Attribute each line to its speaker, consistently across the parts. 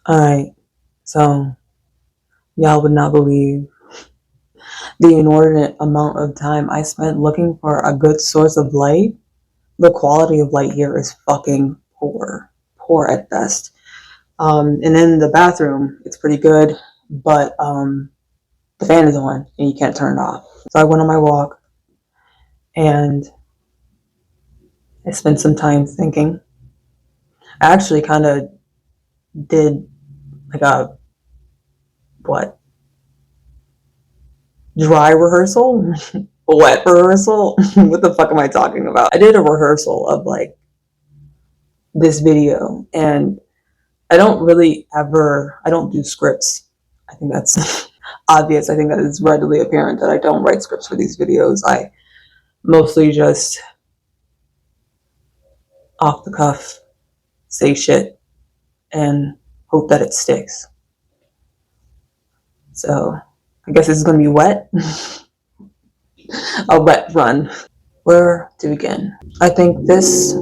Speaker 1: Alright, so y'all would not believe the inordinate amount of time I spent looking for a good source of light. The quality of light here is fucking poor. Poor at best. And in the bathroom, it's pretty good, but the fan is on and you can't turn it off. So I went on my walk and I spent some time thinking. I actually kind of did like a, what, dry rehearsal? Wet rehearsal? What the fuck am I talking about? I did a rehearsal of like this video, and I don't do scripts. I think that's obvious. I think that is readily apparent that I don't write scripts for these videos. I mostly just off the cuff say shit and hope that it sticks. So I guess this is gonna be wet. A wet run. Where to begin? I think this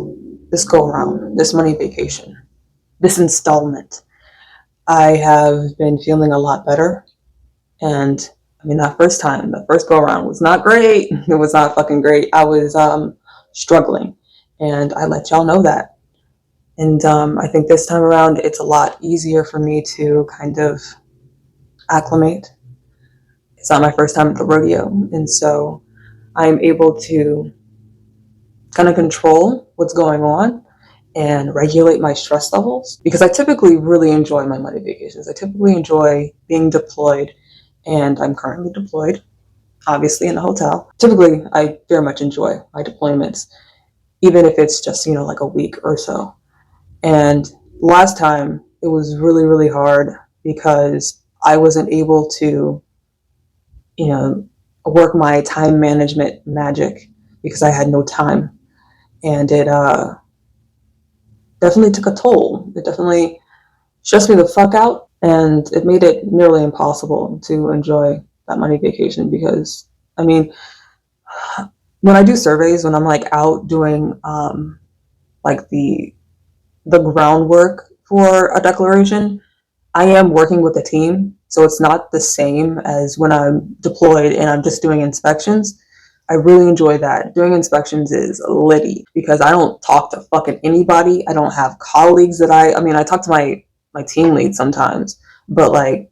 Speaker 1: go around, this money vacation, this installment, I have been feeling a lot better. And I mean, that first time, the first go around was not great. It was not fucking great. I was struggling, and I let y'all know that. And I think this time around, it's a lot easier for me to kind of acclimate. It's not my first time at the rodeo, and so I'm able to kind of control what's going on and regulate my stress levels, because I typically really enjoy my money vacations. I typically enjoy being deployed, and I'm currently deployed, obviously in a hotel. Typically, I very much enjoy my deployments, even if it's just, like a week or so. And last time it was really, really hard because I wasn't able to, work my time management magic because I had no time. And it definitely took a toll. It definitely stressed me the fuck out, and it made it nearly impossible to enjoy that money vacation because, I mean, when I do surveys, when I'm like out doing like the groundwork for a declaration, I am working with a team, so it's not the same as when I'm deployed and I'm just doing inspections. I really enjoy that. Doing inspections is litty because I don't talk to fucking anybody. I don't have colleagues that I mean, I talk to my team lead sometimes, but like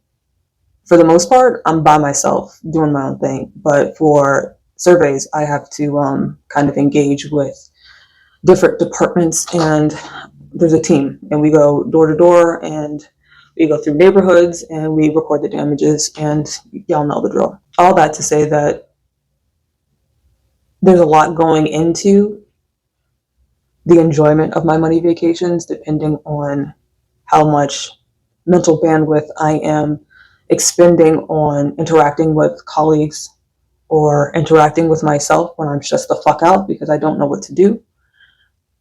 Speaker 1: for the most part, I'm by myself doing my own thing. But for surveys, I have to kind of engage with different departments, and there's a team, and we go door to door, and we go through neighborhoods, and we record the damages, and y'all know the drill. All that to say that there's a lot going into the enjoyment of my money vacations, depending on how much mental bandwidth I am expending on interacting with colleagues or interacting with myself when I'm stressed the fuck out because I don't know what to do.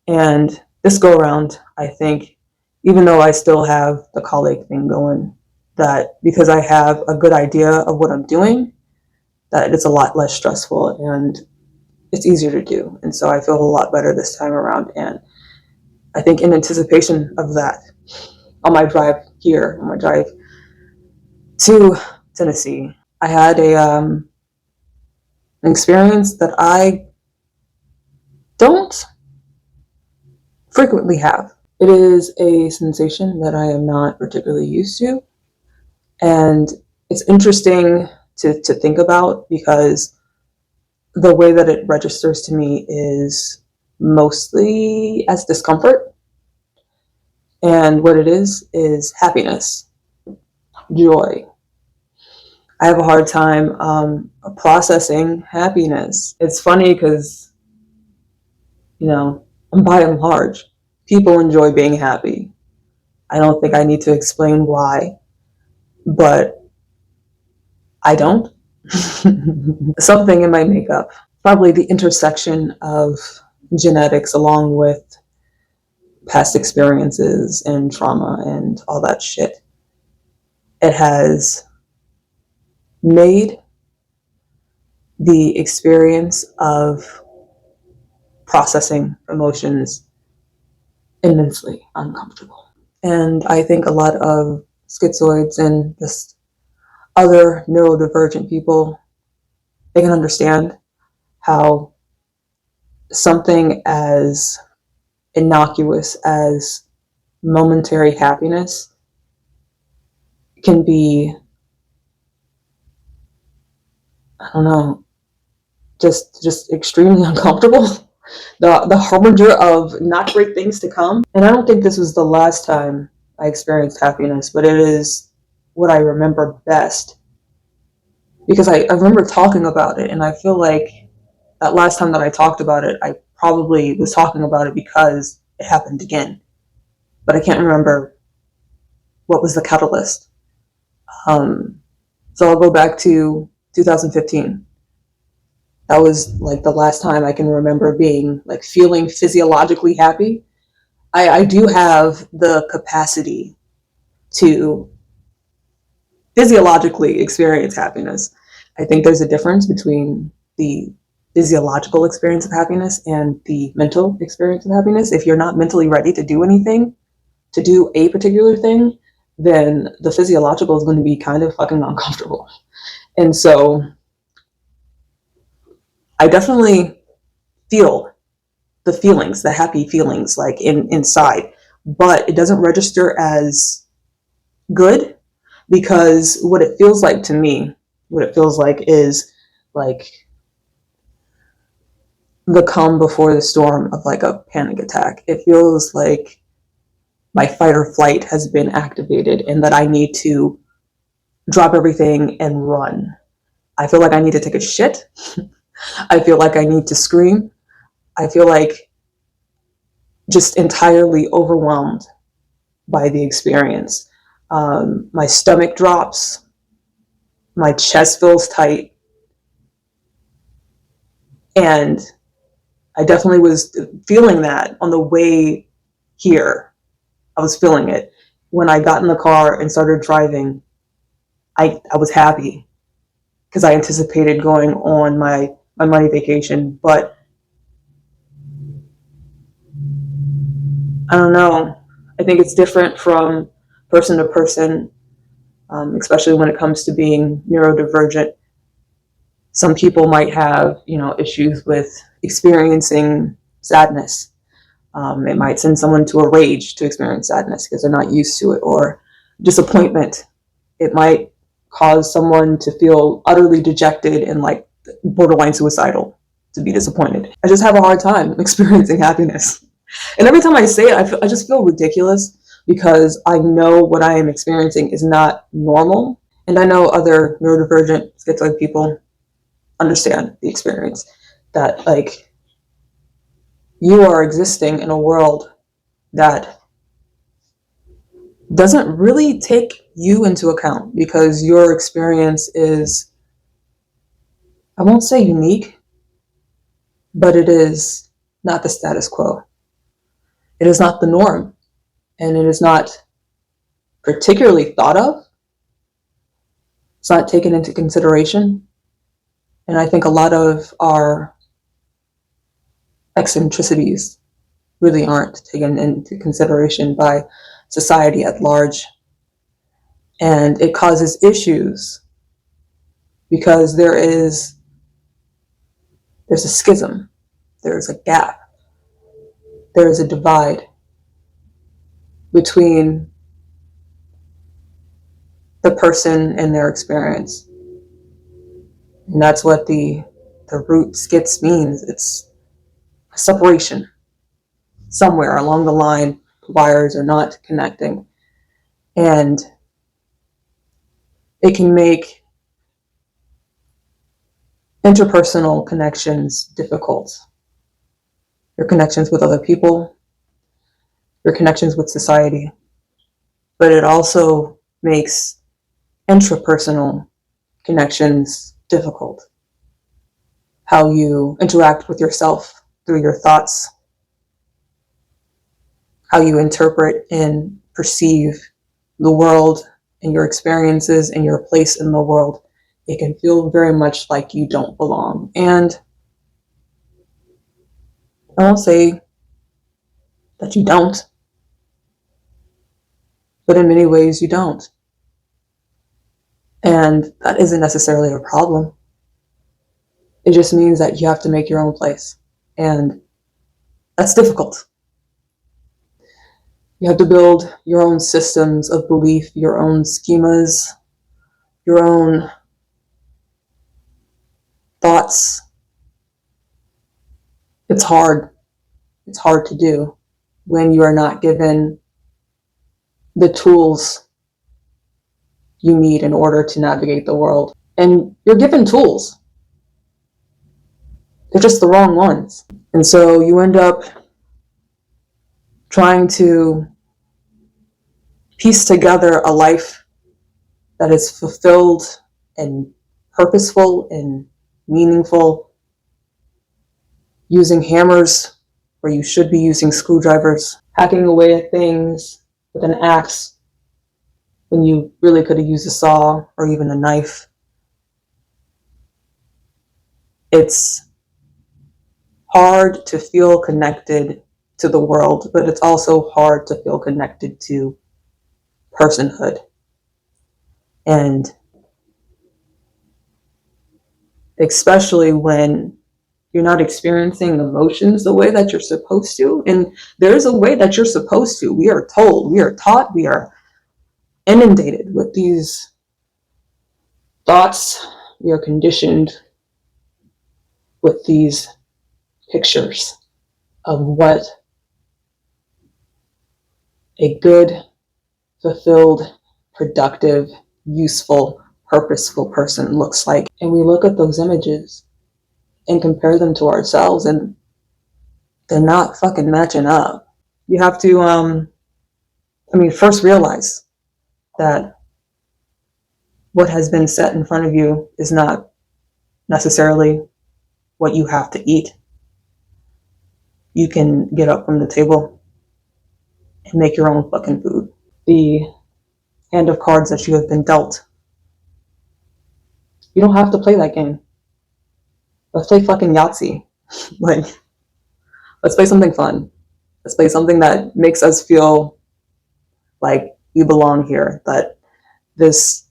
Speaker 1: And this go around, I think, even though I still have the colleague thing going, that because I have a good idea of what I'm doing, that it's a lot less stressful and it's easier to do. And so I feel a lot better this time around. And I think in anticipation of that, on my drive here, on my drive to Tennessee, I had an experience that I don't frequently have. It is a sensation that I am not particularly used to, and it's interesting to think about because the way that it registers to me is mostly as discomfort, and what it is happiness, joy. I have a hard time processing happiness. It's funny because, by and large, people enjoy being happy. I don't think I need to explain why, but I don't. Something in my makeup, probably the intersection of genetics along with past experiences and trauma and all that shit. It has made the experience of processing emotions immensely uncomfortable. And I think a lot of schizoids and just other neurodivergent people, they can understand how something as innocuous as momentary happiness can be, I don't know, just extremely uncomfortable. The harbinger of not great things to come. And I don't think this was the last time I experienced happiness, but it is what I remember best because I remember talking about it, and I feel like that last time that I talked about it, I probably was talking about it because it happened again. But I can't remember what was the catalyst. Um, so I'll go back to 2015. That was like the last time I can remember being like feeling physiologically happy. I do have the capacity to physiologically experience happiness. I think there's a difference between the physiological experience of happiness and the mental experience of happiness. If you're not mentally ready to do anything, to do a particular thing, then the physiological is going to be kind of fucking uncomfortable. And so I definitely feel the feelings, the happy feelings, like inside, but it doesn't register as good because what it feels like to me, what it feels like is like the calm before the storm of like a panic attack. It feels like my fight or flight has been activated and that I need to drop everything and run. I feel like I need to take a shit. I feel like I need to scream. I feel like just entirely overwhelmed by the experience. My stomach drops, my chest feels tight, and I definitely was feeling that on the way here. I was feeling it. When I got in the car and started driving, I was happy because I anticipated going on my money vacation, but I don't know. I think it's different from person to person, especially when it comes to being neurodivergent. Some people might have, issues with experiencing sadness. It might send someone to a rage to experience sadness because they're not used to it, or disappointment. It might cause someone to feel utterly dejected and like borderline suicidal to be disappointed. I just have a hard time experiencing happiness. And every time I say it, I just feel ridiculous because I know what I am experiencing is not normal. And I know other neurodivergent schizoid people understand the experience that like you are existing in a world that doesn't really take you into account because your experience is, I won't say unique, but it is not the status quo. It is not the norm, and it is not particularly thought of. It's not taken into consideration. And I think a lot of our eccentricities really aren't taken into consideration by society at large. And it causes issues because there's a schism, there's a gap, there is a divide between the person and their experience. And that's what the root skits means. It's a separation. Somewhere along the line, wires are not connecting. And it can make interpersonal connections difficult. Your connections with other people, your connections with society. But it also makes intrapersonal connections difficult. How you interact with yourself through your thoughts, how you interpret and perceive the world and your experiences and your place in the world. It can feel very much like you don't belong. And I won't say that you don't, but in many ways you don't. And that isn't necessarily a problem. It just means that you have to make your own place. And that's difficult. You have to build your own systems of belief, your own schemas, your own thoughts. It's hard. It's hard to do when you are not given the tools you need in order to navigate the world. And you're given tools. They're just the wrong ones. And so you end up trying to piece together a life that is fulfilled and purposeful and meaningful, using hammers where you should be using screwdrivers, hacking away at things with an axe when you really could have used a saw or even a knife. It's hard to feel connected to the world, but it's also hard to feel connected to personhood. And especially when you're not experiencing emotions the way that you're supposed to. And there's a way that you're supposed to. We are told, we are taught, we are inundated with these thoughts. We are conditioned with these pictures of what a good, fulfilled, productive, useful, purposeful person looks like. And we look at those images and compare them to ourselves, and they're not fucking matching up. You have to, first realize that what has been set in front of you is not necessarily what you have to eat. You can get up from the table and make your own fucking food. The hand of cards that you have been dealt, you don't have to play that game. Let's play fucking Yahtzee. Like, let's play something fun. Let's play something that makes us feel like we belong here. That this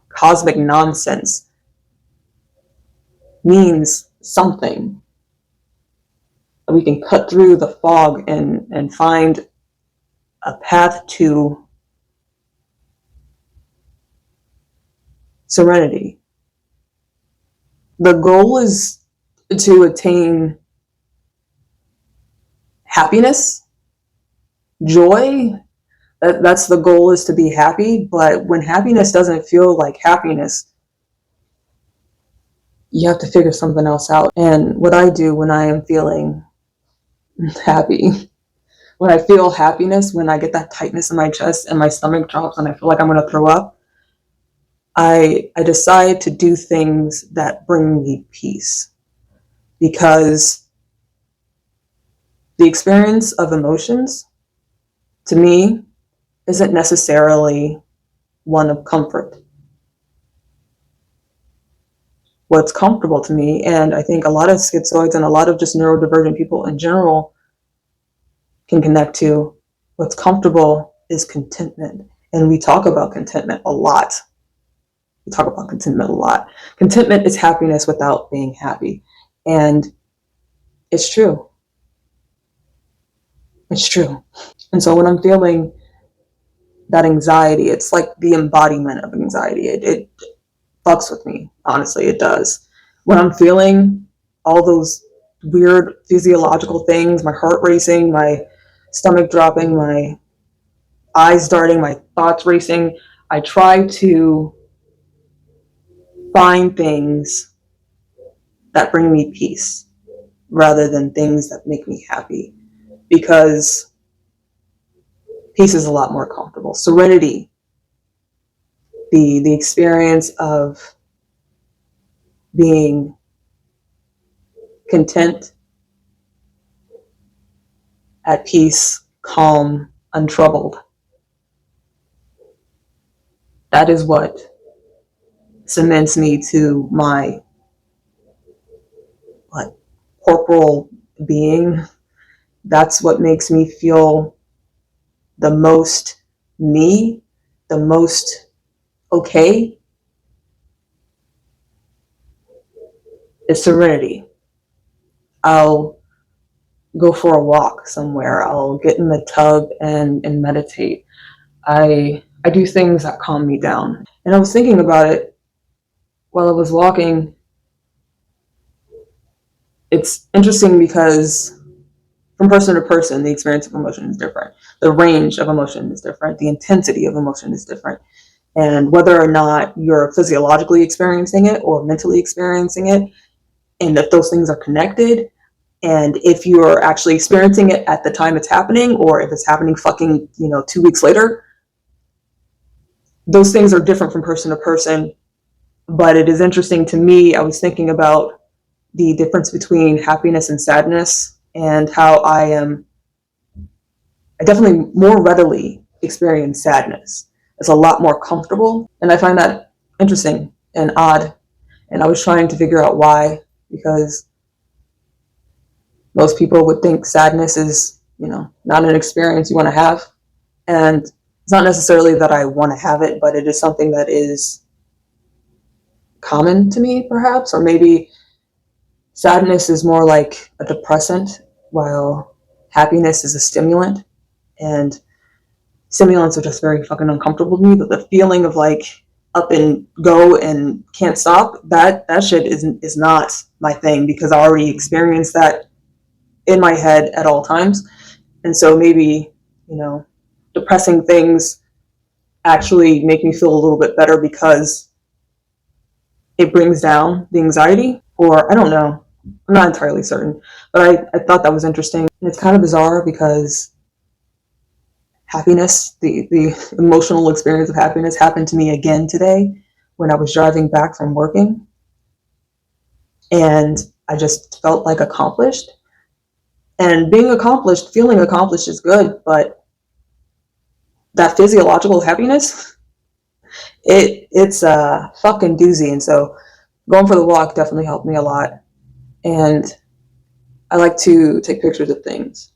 Speaker 1: cosmic nonsense means something. We can cut through the fog and find a path to serenity. The goal is to attain happiness, joy. That's the goal, is to be happy. But when happiness doesn't feel like happiness, you have to figure something else out. And what I do when I am feeling happy, when I feel happiness, when I get that tightness in my chest and my stomach drops and I feel like I'm going to throw up, I decide to do things that bring me peace. Because the experience of emotions, to me, isn't necessarily one of comfort. What's comfortable to me, and I think a lot of schizoids and a lot of just neurodivergent people in general can connect to, what's comfortable is contentment. And we talk about contentment a lot. Contentment is happiness without being happy. And it's true. It's true. And so when I'm feeling that anxiety, it's like the embodiment of anxiety. It fucks with me. Honestly, it does. When I'm feeling all those weird physiological things, my heart racing, my stomach dropping, my eyes darting, my thoughts racing, I try to find things that bring me peace rather than things that make me happy, because peace is a lot more comfortable. Serenity, the experience of being content, at peace, calm, untroubled. That is what cements me to my corporal being. That's what makes me feel the most me, the most okay, is serenity. I'll go for a walk somewhere. I'll get in the tub and meditate. I do things that calm me down. And I was thinking about it while I was walking. It's interesting because from person to person, the experience of emotion is different. The range of emotion is different. The intensity of emotion is different. And whether or not you're physiologically experiencing it or mentally experiencing it, and if those things are connected, and if you're actually experiencing it at the time it's happening, or if it's happening fucking, 2 weeks later, those things are different from person to person. But it is interesting to me. I was thinking about the difference between happiness and sadness, and how I definitely more readily experience sadness. It's a lot more comfortable, and I find that interesting and odd. And I was trying to figure out why, because most people would think sadness is, not an experience you want to have. And it's not necessarily that I want to have it, but it is something that is common to me, perhaps. Or maybe sadness is more like a depressant, while happiness is a stimulant. And stimulants are just very fucking uncomfortable to me. But the feeling of like up and go and can't stop, that shit is not my thing, because I already experienced that in my head at all times. And so maybe, depressing things actually make me feel a little bit better because it brings down the anxiety. Or I don't know. I'm not entirely certain. But I thought that was interesting. And it's kind of bizarre because happiness, the emotional experience of happiness, happened to me again today when I was driving back from working. And I just felt like accomplished. And feeling accomplished is good, but that physiological happiness, it's a fucking doozy. And so going for the walk definitely helped me a lot. And I like to take pictures of things.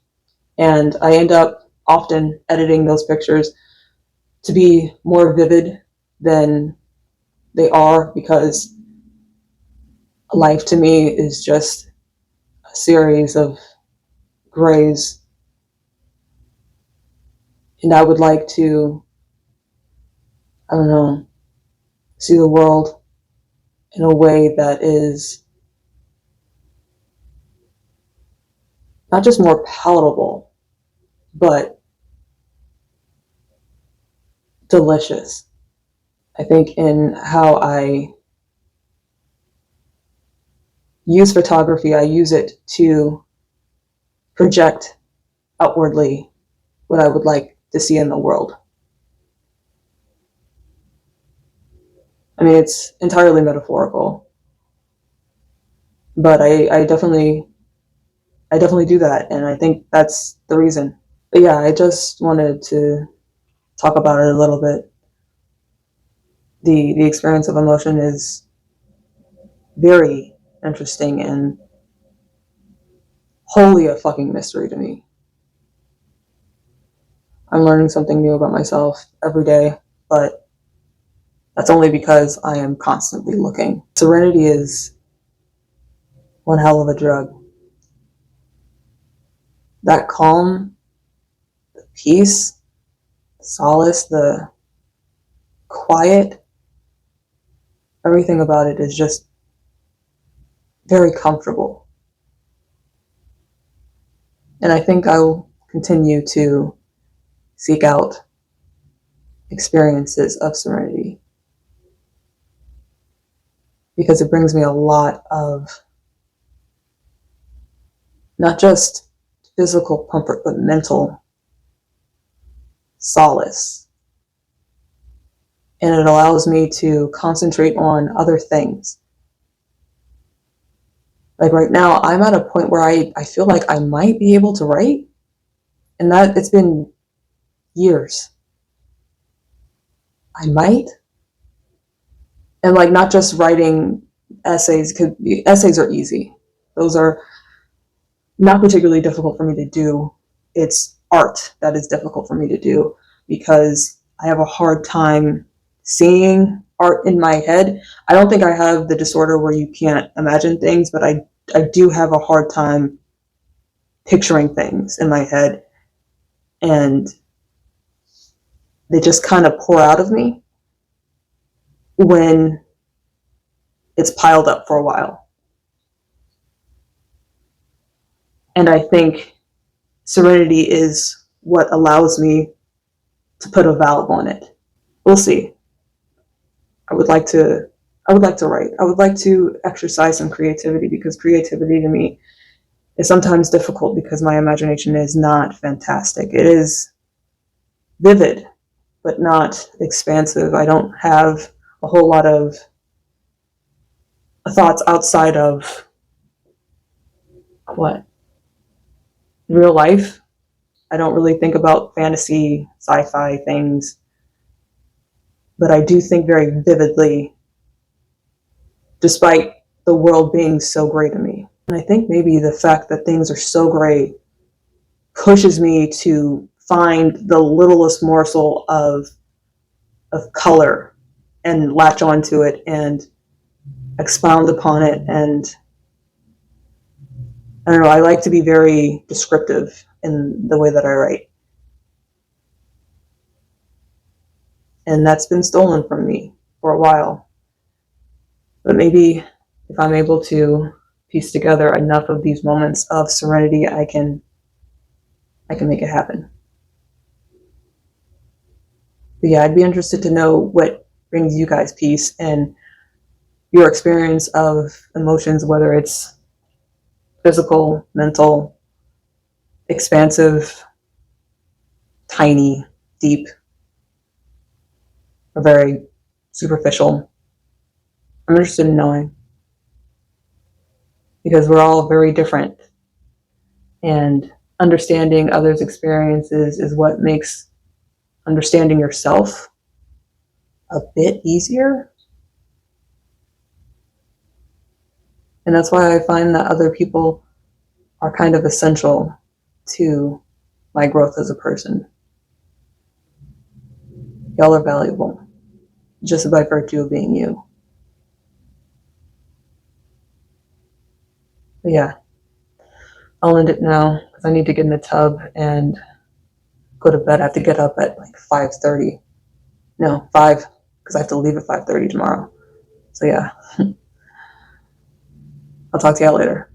Speaker 1: And I end up often editing those pictures to be more vivid than they are, because life to me is just a series of grays. And I would like to, I don't know, see the world in a way that is not just more palatable, but delicious. I think in how I use photography, I use it to project outwardly what I would like to see in the world. I mean, it's entirely metaphorical, but I definitely do that, and I think that's the reason. But yeah, I just wanted to talk about it a little bit. The experience of emotion is very interesting and wholly a fucking mystery to me. I'm learning something new about myself every day, but that's only because I am constantly looking. Serenity is one hell of a drug. That calm, the peace, the solace, the quiet, everything about it is just very comfortable. And I think I will continue to seek out experiences of serenity, because it brings me a lot of not just physical comfort, but mental solace. And it allows me to concentrate on other things. Like right now, I'm at a point where I feel like I might be able to write, and that it's been years. I might. And like not just writing essays, because essays are easy. Those are not particularly difficult for me to do. It's art that is difficult for me to do because I have a hard time seeing art in my head. I don't think I have the disorder where you can't imagine things, but I do have a hard time picturing things in my head, and they just kind of pour out of me when it's piled up for a while. And I think Serenity is what allows me to put a valve on it. We'll see. I would like to write. I would like to exercise some creativity, because creativity to me is sometimes difficult because my imagination is not fantastic. It is vivid, but not expansive. I don't have a whole lot of thoughts outside of what? Real life. I don't really think about fantasy, sci-fi things, but I do think very vividly, despite the world being so gray to me. And I think maybe the fact that things are so gray pushes me to find the littlest morsel of color and latch onto it and expound upon it. And I don't know, I like to be very descriptive in the way that I write. And that's been stolen from me for a while. But maybe if I'm able to piece together enough of these moments of serenity, I can make it happen. But yeah, I'd be interested to know what brings you guys peace and your experience of emotions, whether it's physical, mental, expansive, tiny, deep, or very superficial. I'm interested in knowing, because we're all very different, and understanding others' experiences is what makes understanding yourself a bit easier. And that's why I find that other people are kind of essential to my growth as a person. Y'all are valuable, just by virtue of being you. But yeah, I'll end it now because I need to get in the tub and go to bed. I have to get up at like 5:30. No, 5, because I have to leave at 5:30 tomorrow. So yeah, I'll talk to y'all later.